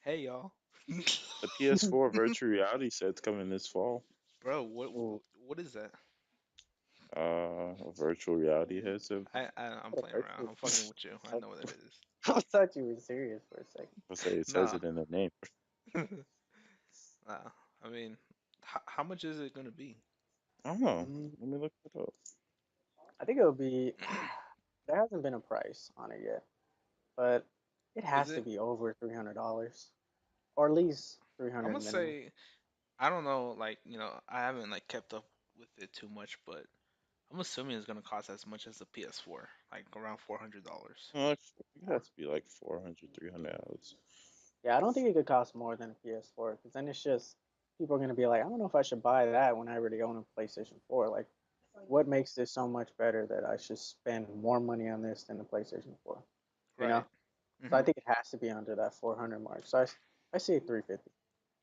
Hey y'all. The PS4 virtual reality set's coming this fall. Bro, what Ooh, what is that? A virtual reality headset. I'm what a playing around. virtual. I'm fucking with you. I know what it is. I thought you were serious for a second. I say it says Nah. it in the name. Nah. I mean, how much is it gonna be? I don't know. Mm, Let me look it up. I think it'll be. There hasn't been a price on it yet, but it Is has to it? be over $300, or at least three I'm hundred gonna minimum. say I don't know. Like I haven't like kept up with it too much, but I'm assuming it's gonna cost as much as the PS4, like around $400. It has to be like 400, 300 hours. Yeah, I don't think it could cost more than a PS4 because then it's just people are gonna be like, I don't know if I should buy that when I already own a PlayStation 4. Like, what makes this so much better that I should spend more money on this than the PlayStation 4? You know? Right. So I Mhm. think it has to be under that 400 mark. So I say 350,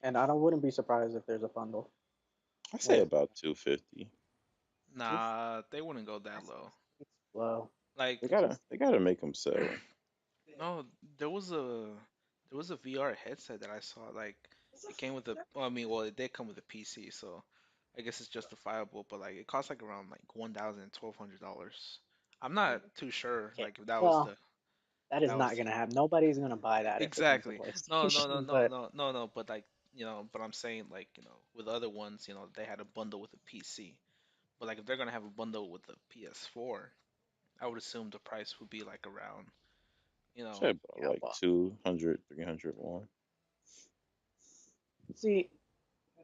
and I don't wouldn't be surprised if there's a bundle I say with about 250. two. Nah, they wouldn't go that low. It's low. Like It just They gotta make them sell. no, there was a VR headset that I saw. Like it came with a. Well, I mean, well, it did come with a PC, so I guess it's justifiable. But like it cost like around like $1,200. I'm not too sure. okay. Like if that was Well, the that is that not was gonna happen. Nobody's gonna buy that if it comes to exactly. No, no, no, PlayStation. no, But no, no, no. But like but I'm saying like with other ones, they had a bundle with a PC. But like if they're gonna have a bundle with the PS4, I would assume the price would be like around you know. Say about yeah, like well, 200, 300 one. see,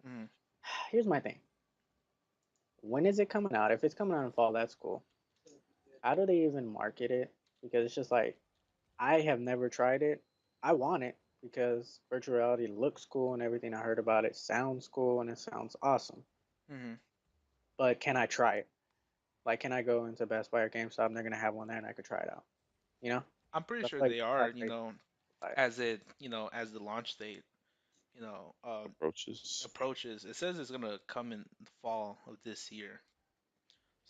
Mhm. here's my thing. When is it coming out? If it's coming out in fall, that's cool. How do they even market it? Because it's just like I have never tried it. I want it because virtual reality looks cool and everything I heard about it sounds cool and it sounds awesome. Mhm. But can I try it? Like, can I go into Best Buy or GameStop and they're gonna have one there and I could try it out? You know? I'm pretty So I sure feel like they that's are, how buy it. as as the launch date, Approaches. approaches. It says it's gonna come in the fall of this year.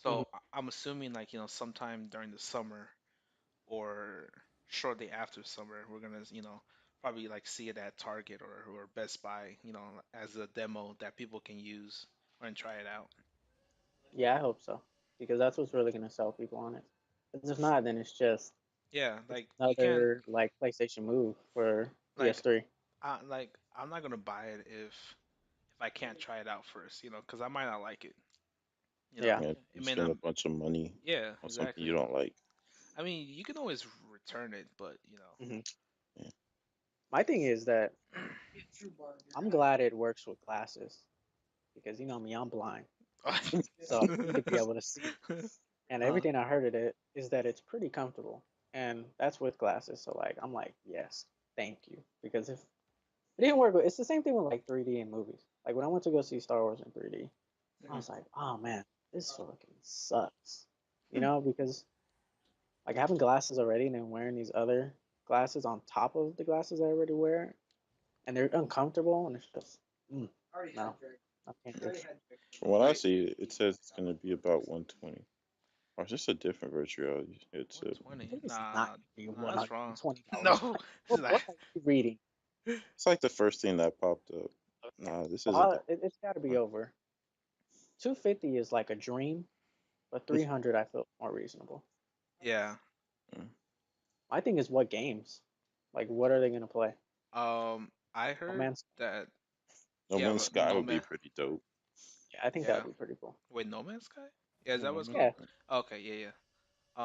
Hmm. So I'm assuming like, sometime during the summer or shortly after summer, we're gonna, probably like see it at Target or Best Buy, as a demo that people can use and try it out. Yeah, I hope so because that's what's really gonna sell people on it. Because if not, then Yeah, it's like you can't another like PlayStation move for like PS3. I'm not gonna buy it if I can't try it out first, because I might not like it. You know, Yeah. Yeah, it you may spend not. a bunch of money Yeah, on something you exactly. don't like. I mean, you can always return it, but Hmm. Yeah. My thing is that I'm glad it works with glasses because you know me, I'm blind, so I need to be able to see. And uh, everything I heard of it is that it's pretty comfortable, and that's with glasses. So like, I'm like, yes, thank you, because if it didn't work, it's the same thing with like 3D in movies. Like when I went to go see Star Wars in 3D, I mhm. was like, oh man, this fucking sucks, you know, because like having glasses already and then wearing these other glasses on top of the glasses I already wear, and they're uncomfortable, and it's just, no, I can't do it. From what I Like see, it says it's gonna be about 120. Or is this a different virtual reality headset? 120? It's not Nah, gonna be nah, that's wrong. $120. No, it's not. What are you reading? It's like the first thing that popped up. Okay. Nah, this is a Well, different it's got to be one. over. 250 is like a dream, but 300 I feel more reasonable. Yeah. Mm. My thing is what games? Like, what are they gonna play? I No heard Man's. that. No Yeah, Man's Sky No would be Man. pretty dope. Yeah, I think that Yeah. would be pretty cool. Wait, No Man's Sky? Yeah, is that what it's Hmm. called? Yeah, Okay, yeah, yeah.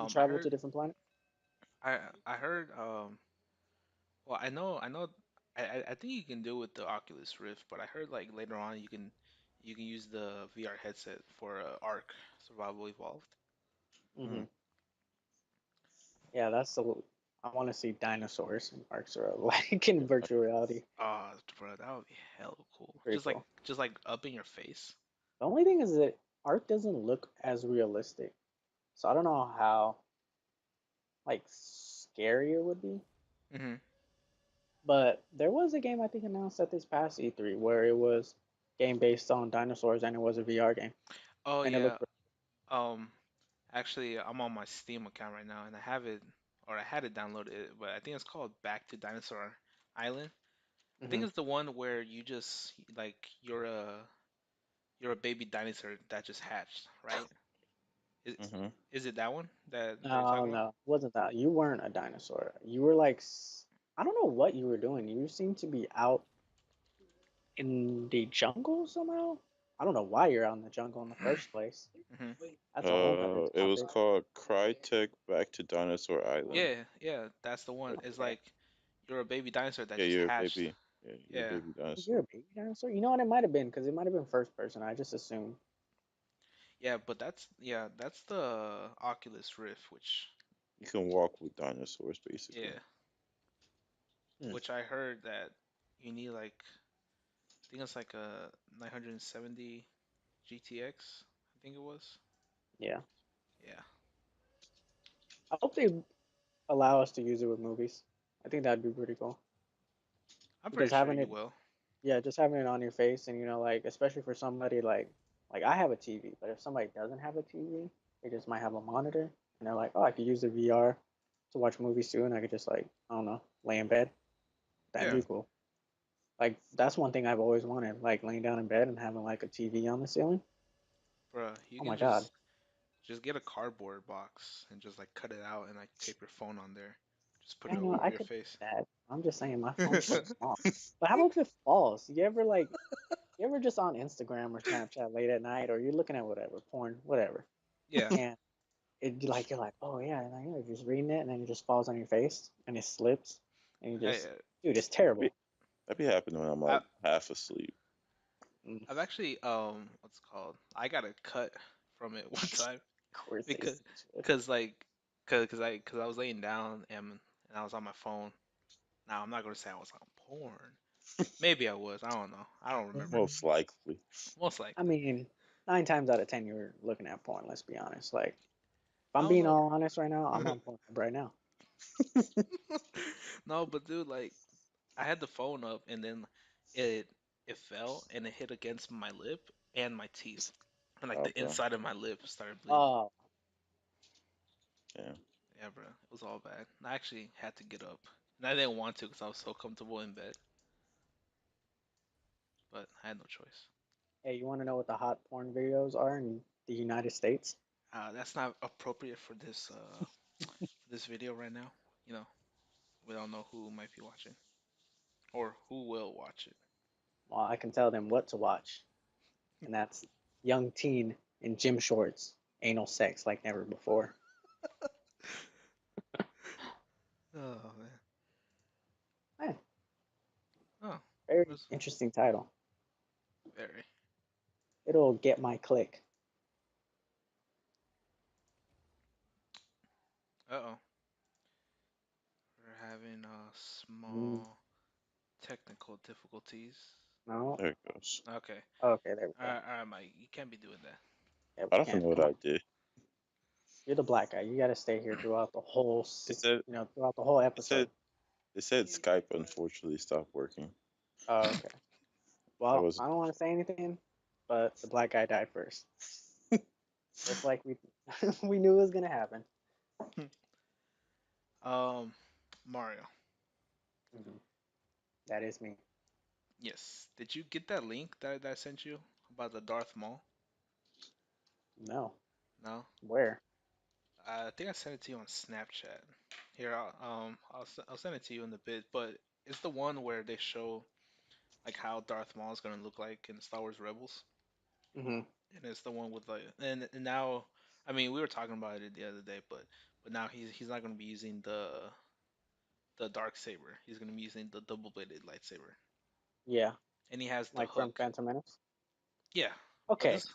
you I travel heard. to different planets. I I heard. Well, I know. I think you can do it with the Oculus Rift, but I heard like later on you can use the VR headset for Ark Survival Evolved. Hmm. Yeah, that's the. I want to see dinosaurs in Ark Survival, like in virtual reality. Oh, bro, that would be hella cool. Pretty cool. Just like up in your face. The only thing is that Ark doesn't look as realistic, so I don't know how like scary it would be. Hmm. But there was a game I think announced at this past E3 where it was game based on dinosaurs and it was a VR game Oh and it yeah. looked Um, Actually, I'm on my Steam account right now, and I have it, or I had it downloaded, but I think it's called Back to Dinosaur Island. I think Hmm. it's the one where you just like you're a baby dinosaur that just hatched, right? Is Hmm. is it that one that you're No, talking about? no, wasn't that? You weren't a dinosaur. You were like, I don't know what you were doing. You seemed to be out in the jungle somehow. I don't know why you're out in the jungle in the first place. Hmm. That's a whole other It was topic. called Crytek Back to Dinosaur Island. Yeah, yeah, that's the one. It's Okay. like you're a baby dinosaur that Yeah, just you're a hatched. baby. Yeah, you're a Yeah, baby Oh, you're dinosaur. a baby dinosaur? You know what? It might have been because it might have been first person. I just assumed. yeah, but that's the Oculus Rift, which You can walk with dinosaurs, basically. yeah, Hmm. which I heard that you need like I think it's like a 970 GTX. I think it was. Yeah. Yeah, I hope they allow us to use it with movies. I think that'd be pretty cool. I'm Because pretty sure having you it, will. yeah, just having it on your face and like especially for somebody like I have a TV, but if somebody doesn't have a TV, they just might have a monitor and they're like, oh, I could use the VR to watch movies too, and I could just like I don't know, lay in bed. That'd Yeah, be cool. Like that's one thing I've always wanted, like laying down in bed and having like a TV on the ceiling. bruh, you Oh can my god. just get a cardboard box and just like cut it out and like tape your phone on there. Just put Yeah, it no, I over your could do face. that. I'm just saying my phone's so small. But how about if it falls? You ever just on Instagram or Snapchat late at night or you're looking at whatever, porn, whatever, Yeah, and you're like, oh yeah, and then you're just reading it and then it just falls on your face and it slips and you I, just dude, it's That be, terrible. that be happening when I'm I like half asleep. Mm, I've actually what's it called? I got a cut from it one time of course they because should. cause like cause I was laying down and I was on my phone. Now I'm not gonna say I was on porn. Maybe I was. I don't know. I don't remember. Most likely. Most I likely. mean, 9 times out of 10 you're looking at porn. Let's be honest. Like if I I'm don't being know. all honest right now, I'm on porn right now. No, but dude, like I had the phone up and then it it fell and it hit against my lip and my teeth. And like Oh, the bro. inside of my lip started bleeding. Oh, Yeah. Yeah, bro. It was all bad. I actually had to get up. And I didn't want to because I was so comfortable in bed, but I had no choice. hey, you want to know what the hot porn videos are in the United States? That's not appropriate for this video right now. You know, we don't know who might be watching or who will watch it. Well, I can tell them what to watch, and that's young teen in gym shorts, anal sex like never before. Oh man. Eh, Oh, very was interesting title. very. It'll get my click. Uh-oh. We're having Mm, small technical difficulties. no. There it goes. Okay. Okay, there we go. All right, Mike. You can't be doing that. Yeah, I we don't can't. know what Come I on. did. You're the black guy. You got to stay here throughout the whole, It said throughout the whole it episode. said it said Skype unfortunately stopped working. Oh, okay. That Well, was I don't want to say anything, but the black guy died first, just like we we knew it was gonna happen. um, Mario. Hmm. That is me. Yes. Did you get that link that I sent you about the Darth Maul? No, No. where? I think I sent it to you on Snapchat. Here, I'll send it to you in a bit. But it's the one where they show like how Darth Maul is gonna look like in Star Wars Rebels, Hmm. and it's the one with like and now, I mean, we were talking about it the other day, but now he's not gonna be using the dark saber. He's gonna be using the double bladed lightsaber, Yeah, and he has the like from hook. Phantom Menace. Yeah, but Okay, this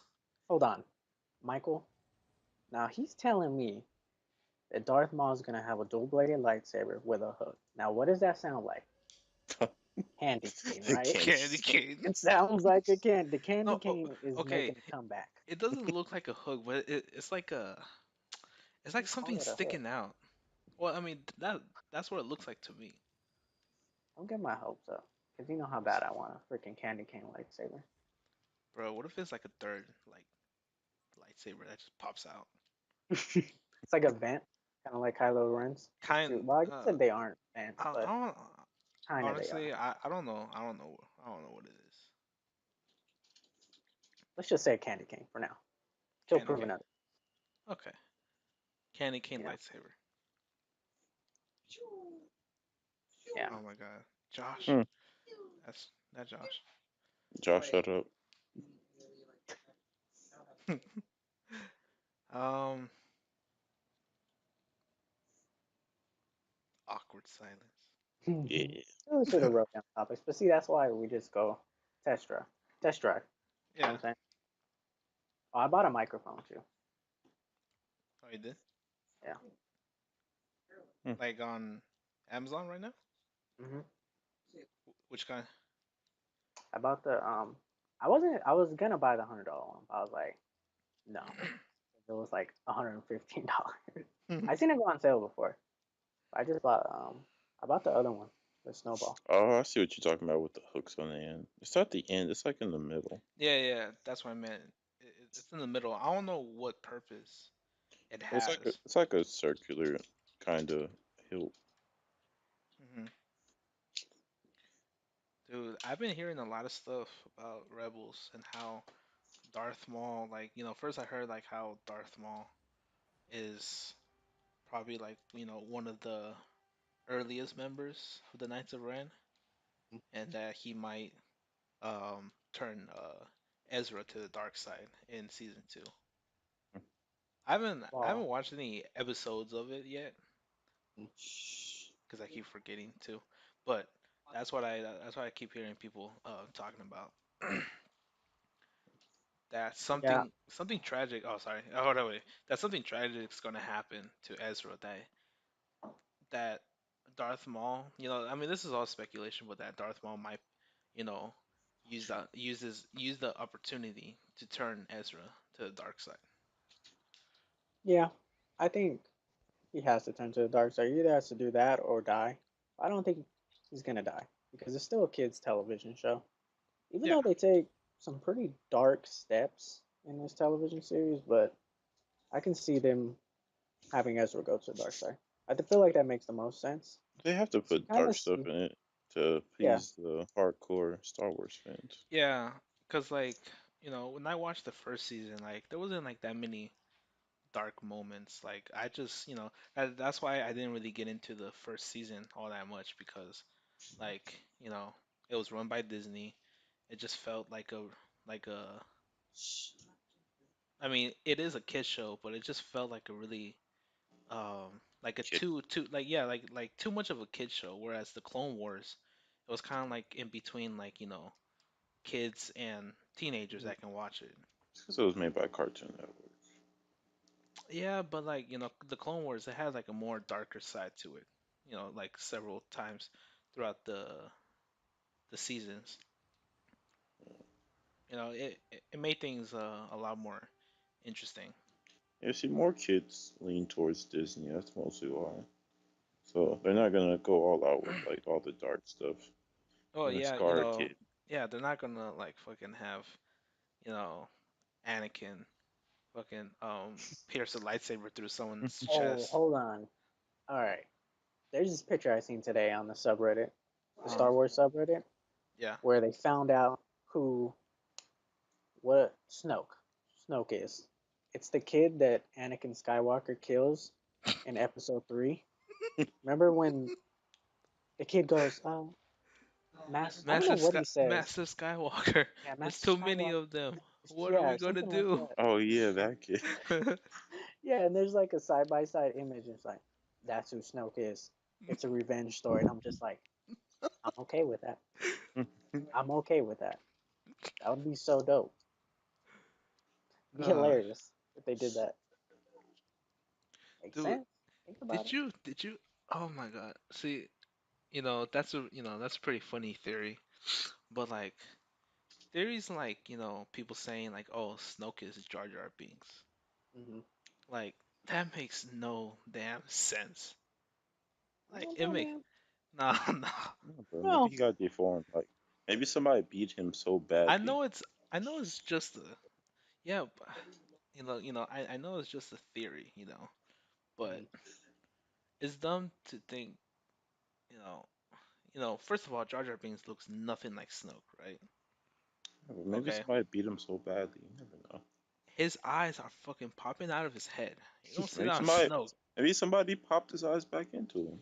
hold on, Michael. Now he's telling me that Darth Maul is gonna have a dual-bladed lightsaber with a hook. Now, what does that sound like? Candy cane, the right? candy. candy cane. It sounds like a can. The candy No, cane is okay, making a comeback. it doesn't look like a hook, but it's like it's like You call something it a hook. sticking out. Well, I mean that's what it looks like to me. Don't get my hopes up, cause you know how bad I want a freaking candy cane lightsaber. Bro, what if it's like a third like lightsaber that just pops out? It's like a vent, kind of like Kylo Ren's. Kind Shoot, well, I guess uh that they aren't vents, I but don't Kind of they are. Honestly, I don't know. I don't know what it is. Let's just say Candy Cane for now. Till Candy proven cane. other. Okay. Candy cane Yeah. lightsaber. Yeah. Oh my god. Josh. Hmm. That's that Josh. Josh, shut up. um. Awkward silence. Yeah. Really should have wrote down topics, but see, that's why we just go test drive. Test drive. You know what Yeah. I'm saying? Oh, I bought a microphone too. Oh, you did? Yeah. Hmm. Like on Amazon right now? hmm Which kind? I bought the I wasn't. I was gonna buy the $100 one. But I was like, no. It was like $115. I seen it go on sale before. I just bought I bought the other one, the snowball. Oh, I see what you're talking about with the hooks on the end. It's at the end. It's like in the middle. Yeah, yeah. That's what I meant. It's in the middle. I don't know what purpose it has. It's like a circular kind of hilt. hmm Dude, I've been hearing a lot of stuff about Rebels and how Darth Maul, like, first I heard like how Darth Maul is probably like, one of the earliest members of the Knights of Ren, and that he might turn Ezra to the dark side in season two. I haven't Well, watched any episodes of it yet because I keep forgetting to, but that's what I keep hearing people talking about. That yeah, something tragic. Oh, sorry. Oh, hold on, wait. That something tragic is gonna happen to Ezra. That Darth Maul. I mean, this is all speculation, but that Darth Maul might, you know, use the opportunity to turn Ezra to the dark side. yeah. I think he has to turn to the dark side. He either has to do that or die. I don't think he's gonna die because it's still a kids' television show. Even Yeah, though they take some pretty dark steps in this television series, but I can see them having Ezra go to the dark side. I feel like that makes the most sense. They have to So you put kind dark of stuff see, in it to yeah, please the hardcore Star Wars fans. yeah. Cause like when I watched the first season, like there wasn't like that many dark moments. Like I just that's why I didn't really get into the first season all that much because like it was run by Disney. It just felt like a I mean it is a kid show, but it just felt like a really like a Kid. too like yeah like too much of a kid show. Whereas the Clone Wars, it was kind of like in between like kids and teenagers mhm. that can watch it. It's because it was made by Cartoon Network. Yeah, but like the Clone Wars, it has like a more darker side to it. Like several times throughout the seasons. It made things a lot more interesting. Yeah, see, more kids lean towards Disney. That's mostly why. So they're not gonna go all out with like all the dark stuff. Oh Gonna yeah, scar a kid. yeah, they're not gonna like fucking have you know Anakin fucking pierce a lightsaber through someone's Oh, chest. hold on. All right. There's this picture I seen today on the subreddit, the Uh, Star Wars subreddit, yeah. where they found out who what Snoke is. It's the kid that Anakin Skywalker kills in Episode 3. Remember when the kid goes, I don't know what he says. Master Skywalker. Yeah, There's Master too many Skywalker. of them. What are Yeah, we gonna something like do? that. Oh yeah, that kid. Yeah, and there's like a side by side image. It's like, that's who Snoke is. It's a revenge story. And I'm just like, I'm okay with that. I'm okay with that. That would be so dope. Be uh, hilarious if they did that. Makes dude, sense. Think about it. did you? Oh my God. See, that's a pretty funny theory. But like theories like people saying like, oh, Snoke is Jar Jar Binks. hmm Like that makes no damn sense. I Like don't it know, make man. no no. No, bro, maybe Well, he got deformed. Like maybe somebody beat him so I badly. know it's I know it's just a yeah. I know it's just a theory. But mhm. it's dumb to think you know first of all, Jar Jar Binks looks nothing like Snoke, right? Maybe Okay. somebody beat him so badly. You never know. His eyes are fucking popping out of his head. You don't see Maybe that on somebody, Snoke, maybe somebody popped his eyes back into him.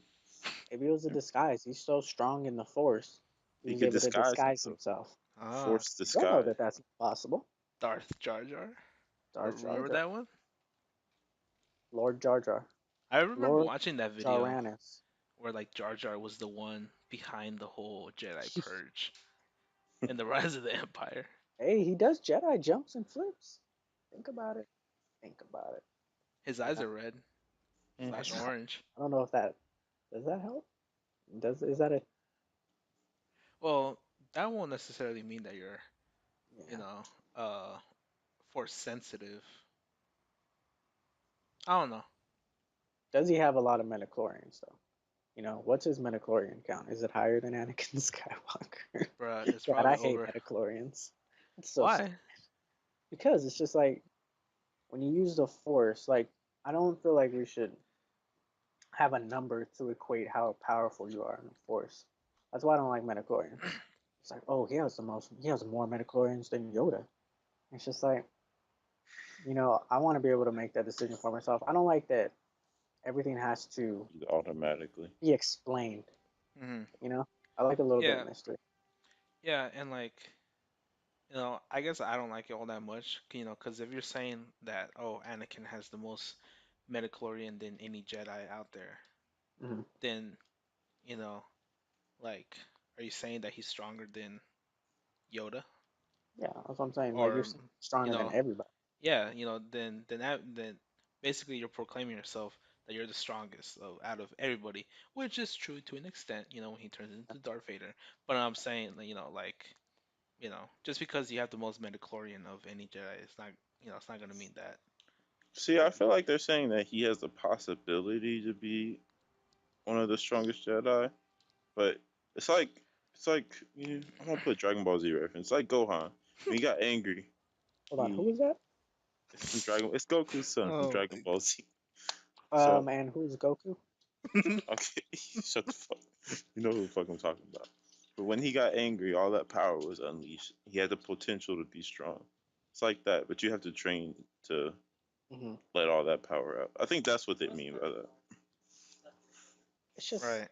Maybe it was a disguise. He's so strong in the Force. He He was could able to disguise disguise himself. himself. Ah, Forced You don't know disguise. that that's possible. Darth Jar Jar. Jar Jar Remember Jar. that one? Lord Jar Jar. I remember Lord watching that video Jaranus. where like Jar Jar was the one behind the whole Jedi purge and the rise of the Empire. Hey, he does Jedi jumps and flips. Think about it. Think about it. His You eyes know, are red Mhm. slash orange. I don't know if that does that help. Does is that a Well, that won't necessarily mean that you're, you yeah? know, uh, force sensitive. I don't know, Does he have a lot of midichlorians though? What's his midichlorian count? Is it higher than Anakin Skywalker? bruh. It's God, probably I hate over. midichlorians. It's so stupid. Why? Because it's just like when you use the Force, like I don't feel like we should have a number to equate how powerful you are in the Force. That's why I don't like midichlorians. It's like, oh, he has more midichlorians than Yoda. It's just like, I want to be able to make that decision for myself. I don't like that everything has to Automatically. be explained. Hmm. You know, I like a little bit of Yeah, mystery. yeah, and like, I guess I don't like it all that much, because if you're saying that, oh, Anakin has the most midichlorian than any Jedi out there, Hmm. then, you know, like, are you saying that he's stronger than Yoda? Yeah, that's what I'm saying. Like you're Or, saying you stronger than know, everybody. yeah, then basically you're proclaiming yourself that you're the strongest out of everybody, which is true to an extent, when he turns into Darth Vader. But I'm saying, like, just because you have the most midichlorian of any Jedi, it's not gonna mean that. See, I feel like they're saying that he has the possibility to be one of the strongest Jedi, but it's like I'm gonna put Dragon Ball Z reference. It's like Gohan when he got angry. Hold on, who He is that? it's from Dragon. It's Goku's son from Oh Dragon Ball Z. So And who's Goku? okay, shut the fuck. You know who the fuck I'm talking about. But when he got angry, all that power was unleashed. He had the potential to be strong. It's like that, but you have to train to Hmm. let all that power out. I think that's what they mean by that. It's just, right.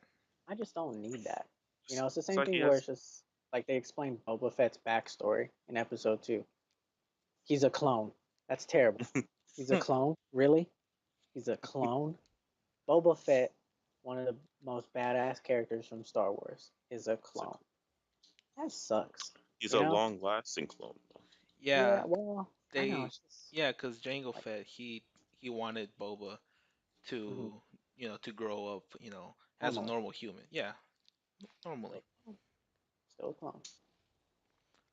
I just don't need that. It's the It's same like he thing where has. it's just like they explained Boba Fett's backstory in episode 2. He's a clone. That's terrible. He's a clone? Really? He's a clone? Boba Fett, one of the most badass characters from Star Wars, is a clone. That sucks. He's You a know? long-lasting clone. Yeah, Yeah, well, I know. they It's just yeah, because Jango like, Fett he wanted Boba hmm to to grow up as a normally. normal human. Yeah, normally. Still a clone.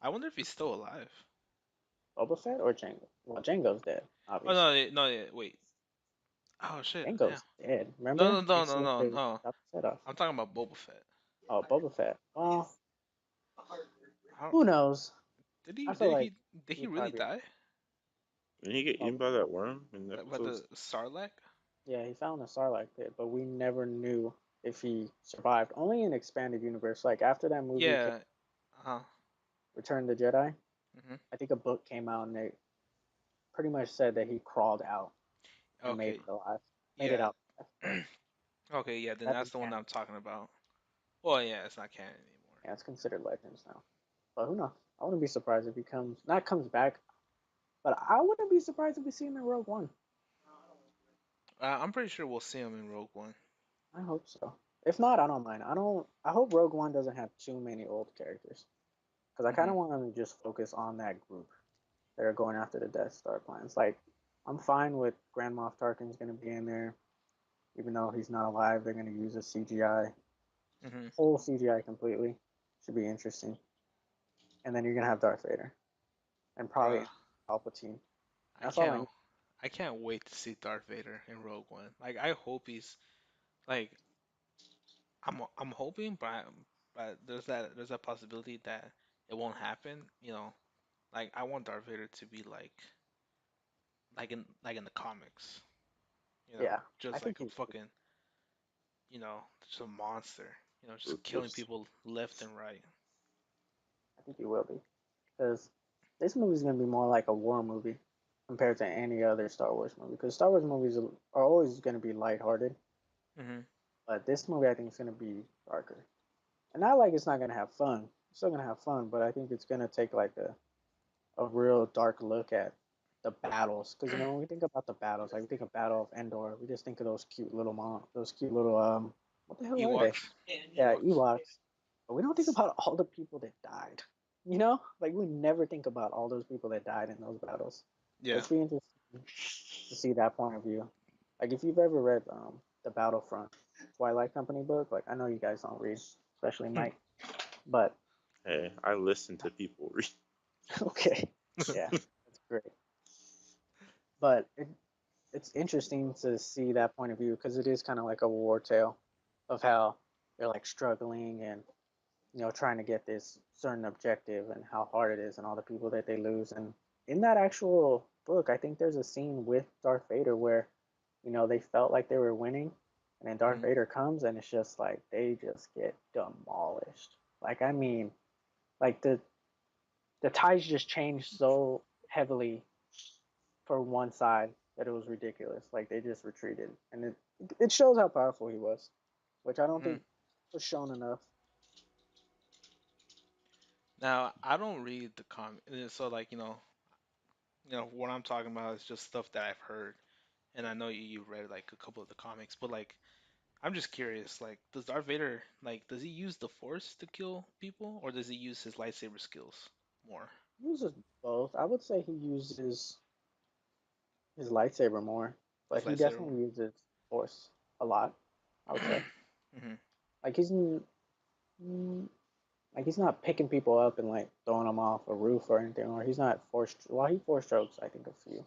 I wonder if he's still alive. Boba Fett or Jango? Well, Jango's dead, Oh obviously. no, no, wait. Oh shit, damn. Jango's dead. No, Remember? no, no, As no, soon as no, they no. got the set off. I'm talking about Boba Fett. Oh, Boba Fett. Well, How, who knows? did he I feel did like he did he he'd really probably die? Did he get eaten probably by that worm in By the episodes? Sarlacc? yeah, he found the Sarlacc pit, but we never knew if he survived. Only in expanded universe. Like after that movie came, Yeah. Uh-huh. Return of the Jedi, Hmm. I think a book came out and they pretty much said that he crawled out and made Okay. it alive. Made it Yeah. out alive, but Okay, yeah, then that's that's in the one canon. I'm talking about. Well, yeah, it's not canon anymore. Yeah, it's considered legends now. But who knows? I wouldn't be surprised if he comes back, but I wouldn't be surprised if we see him in Rogue One. I'm pretty sure we'll see him in Rogue One. I hope so. If not, I don't mind. I don't. I hope Rogue One doesn't have too many old characters because I kind Hmm. of want them to just focus on that group that are going after the Death Star plans. Like, I'm fine with Grand Moff Tarkin's going to be in there, even though he's not alive. They're going to use a CGI, Hmm. whole CGI completely. Should be interesting. And then you're going to have Darth Vader and probably Bruh, Palpatine. I That's all I can't need. I can't wait to see Darth Vader in Rogue One. Like I hope he's like I'm hoping, but there's that possibility that it won't happen. Like I want Darth Vader to be like in the comics. Yeah, I Just think like a he's. fucking just a monster. just killing Ruthless. people left and right. I think he will be because this movie's gonna be more like a war movie compared to any other Star Wars movie. Because Star Wars movies are always gonna be lighthearted, Hmm. but this movie I think is gonna be darker. And not like it's not gonna have fun. It's still gonna have fun, but I think it's gonna take like a real dark look at the battles. Because when we think about the battles, like we think of Battle of Endor, we just think of those cute little what the hell are they? Ewoks. Yeah, Ewoks. Ewoks. But we don't think about all the people that died. Like we never think about all those people that died in those battles. So Yeah. it's be interesting to see that point of view. Like if you've ever read the Battlefront Twilight Company book, like I know you guys don't read, especially Mike, but Hey, I listen to people read. okay, yeah, that's great. But it's interesting to see that point of view because it is kind of like a war tale of how they're like struggling and trying to get this certain objective and how hard it is and all the people that they lose. And in that actual book, I think there's a scene with Darth Vader where, they felt like they were winning, and then Darth Hmm. Vader comes and it's just like they just get demolished. Like I mean, like the tides just changed so heavily for one side that it was ridiculous. Like they just retreated, and it shows how powerful he was, which I don't Hmm. think was shown enough. Now I don't read the comic, so like what I'm talking about is just stuff that I've heard, and I know you've read like a couple of the comics, but like I'm just curious, like does Darth Vader like does he use the Force to kill people, or does he use his lightsaber skills more? He uses both. I would say he uses his lightsaber more, but His he lightsaber definitely more. uses force a lot. I would say Hmm. like mm, like he's not picking people up and like throwing them off a roof or anything, or he's not forced. Well, he force strokes I think a few,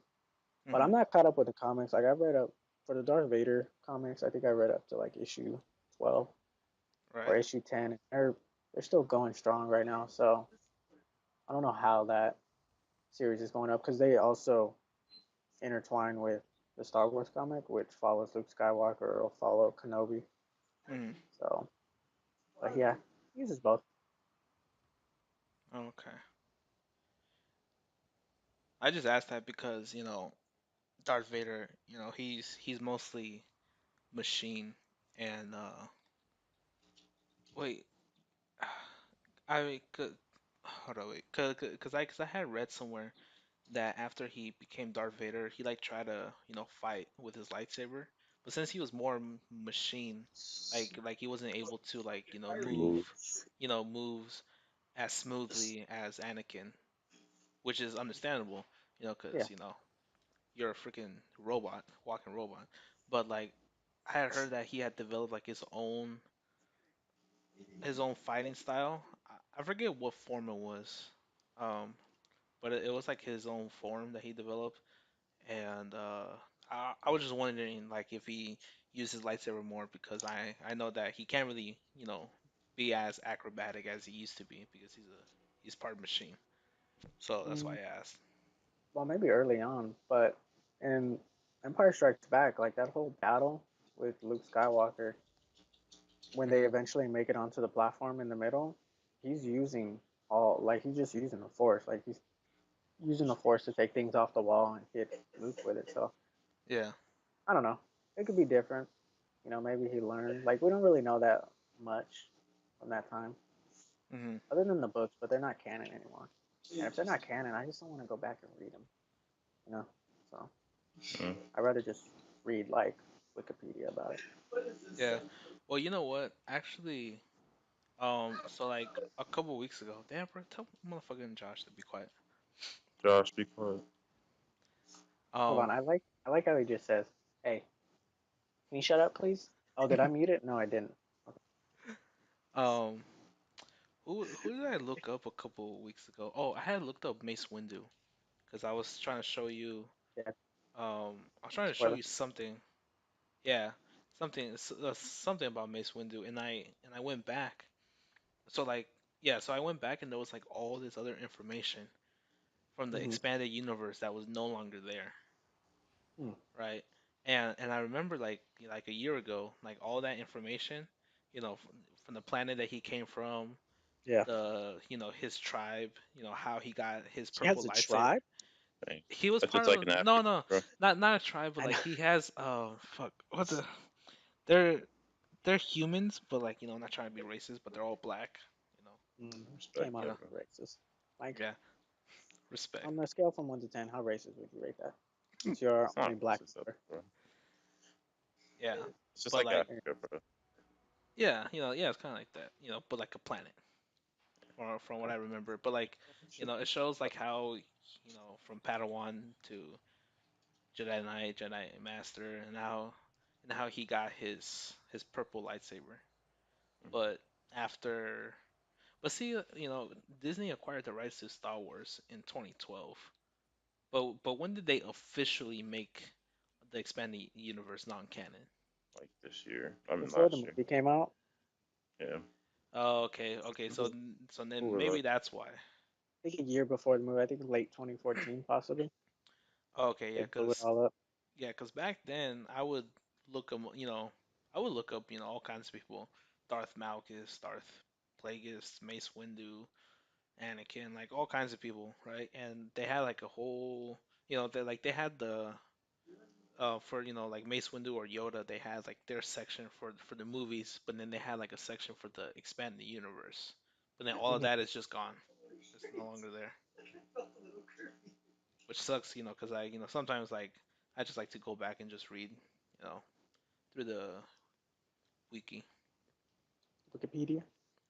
but Hmm. I'm not caught up with the comics. Like I've read up for the Darth Vader comics. I think I read up to like issue 12 or Right. issue 10. They're still going strong right now, so I don't know how that series is going up because they also intertwine with the Star Wars comic, which follows Luke Skywalker or follow Kenobi. Hmm. So, but yeah, he uses both. Okay. I just asked that because Darth Vader, he's mostly machine, and wait, I mean, hold on, wait, cause I had read somewhere that after he became Darth Vader, he like tried to fight with his lightsaber, but since he was more machine, like he wasn't able to like move, Move. moves as smoothly as Anakin, which is understandable, Yeah. cause you're a freaking robot, walking robot, but like I had heard that he had developed like his own fighting style. I forget what form it was, um, but it was like his own form that he developed, and I was just wondering like if he uses lightsaber more because I know that he can't really be as acrobatic as he used to be because he's part machine. So that's why Mm, I asked. well, maybe early on, but in Empire Strikes Back, like that whole battle with Luke Skywalker, when they Hmm. eventually make it onto the platform in the middle, he's using like he's just using the Force, like he's using the Force to take things off the wall and hit Luke with it. So Yeah. I don't know. It could be different. Maybe he learned. Like we don't really know that much from that time, Hmm. other than the books, but they're not canon anymore. And if they're not canon, I just don't want to go back and read them. You know, so Mm. I'd rather just read like Wikipedia about it. Yeah. Well, you know what? Actually, so like a couple weeks ago, damn, bro, tell motherfucking Josh to be quiet. Josh, be quiet. Hold on, Um, I like how he just says, "Hey, can you shut up, please?" Oh, did I mute it? No, I didn't. Okay. um, who did I look up a couple weeks ago? Oh, I had looked up Mace Windu because I was trying to show you. Yeah, I was trying to show spoiler. you something. Yeah, something about Mace Windu, and I went back. So like, yeah, so I went back and there was like all this other information from the Mm-hmm. expanded universe that was no longer there, Hmm. right? And I remember like a year ago, like all that information, you know, from the planet that he came from, Yeah. the his tribe, how he got his He purple has a lightsaber. tribe. Dang. He was That's part just like of an no African, no bro. not a tribe, but I know. like he has fuck what the they're they're humans, but like not trying to be racist, but they're all black. You know, Came Respect you out know, that, bro. racist. Mike, yeah, respect. on a scale from 1 to 10, how racist would you rate that? Since you're It's not only black racist, member. bro. Yeah, It's just but like like Africa, bro. yeah, yeah, it's kind of like that. But like a planet, or from what I remember. But like it shows like how from Padawan to Jedi Knight, Jedi Master, and how he got his purple lightsaber. But after, but see, Disney acquired the rights to Star Wars in 2012. But when did they officially make the expanded universe non-canon? Like this year, I mean Before the last year. movie came out, Yeah. Oh, okay. it So was, so Who then were maybe like, that's why. I think a year before the movie. I think late 2014, possibly. Oh, okay, They blew it all up. yeah, cause back then I would look 'em, I would look up, all kinds of people, Darth Malgus, Darth Plagueis, Mace Windu, Anakin, like all kinds of people, right? And they had like a whole, they had the for like Mace Windu or Yoda, they had like their section for the movies, but then they had like a section for the expanded universe. But then all of Mhm. that is just gone. It's no longer there, which sucks, because sometimes like I just like to go back and just read, you know, through the wiki. Wikipedia.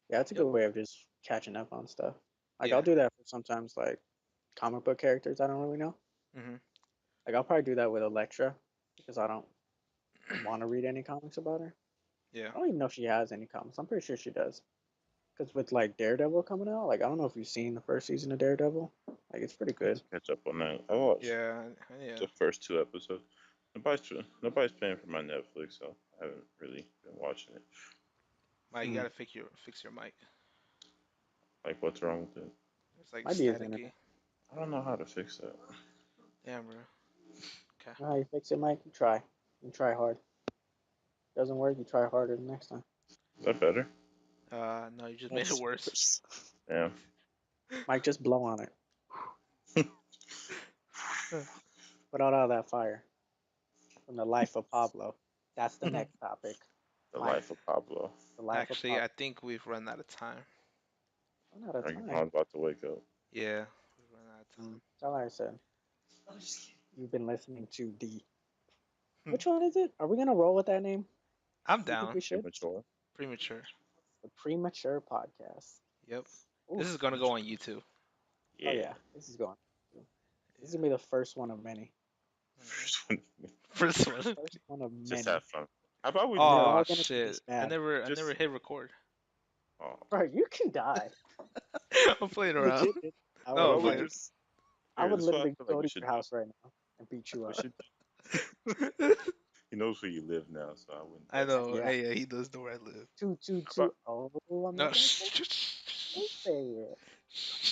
Yeah, it's a Yep. good way of just catching up on stuff. Like I'll Yeah. do that for sometimes like comic book characters I don't really know. Mhm. Like I'll probably do that with Electra because I don't want to read any comics about her. Yeah. I don't even know if she has any comics. I'm pretty sure she does. Because with like Daredevil coming out, like I don't know if you've seen the first season of Daredevil. Like it's pretty I need good. to catch up on that. I watched Yeah. Yeah. the first two episodes. Nobody's paying for my Netflix, so I haven't really been watching it. Mike, you Hmm. gotta fix your mic. Like, what's wrong with it? It's like Might be his staticky. internet. I don't know how to fix that. Damn, bro. Okay. You know how you fix it, Mike? You try. You try hard. Doesn't work, you try harder the next time. Is that better? No, you just made it That's worse. worse. Yeah. Mike, just blow on it. Put out all that fire from the life of Pablo. That's the next topic. The Mike, Life of Pablo. the life of Actually, Pablo. I think we've run out of time. Run out of Our time. mom's about to wake up. Yeah, we've run out of That's all I said. You've been listening to the. time. Which one is it? Are we gonna roll with that name? I'm Do you think down. we should? Premature. Premature. The Premature Podcast. Yep. This is Oof. gonna go on YouTube. Oh Yeah. yeah, this is going. This is Yeah. gonna be the first one of many. First one. First one of Just many, have fun. How about we and they're Oh all gonna be shit! this I bad. never, I never just hit record. oh, Bro, you can die. I'm playing around. Legit. I how No, would I'm about we like. playing. just I here, would this is what I literally feel like go we to should your do. house right now and beat you We up. should he knows where you live now, so I wouldn't I mess with know. Yeah. Hey, yeah, he does know where I live. Two, two, how two. about Oh, I'm No. not gonna say. Don't say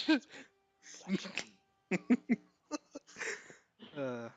it. that's right. uh,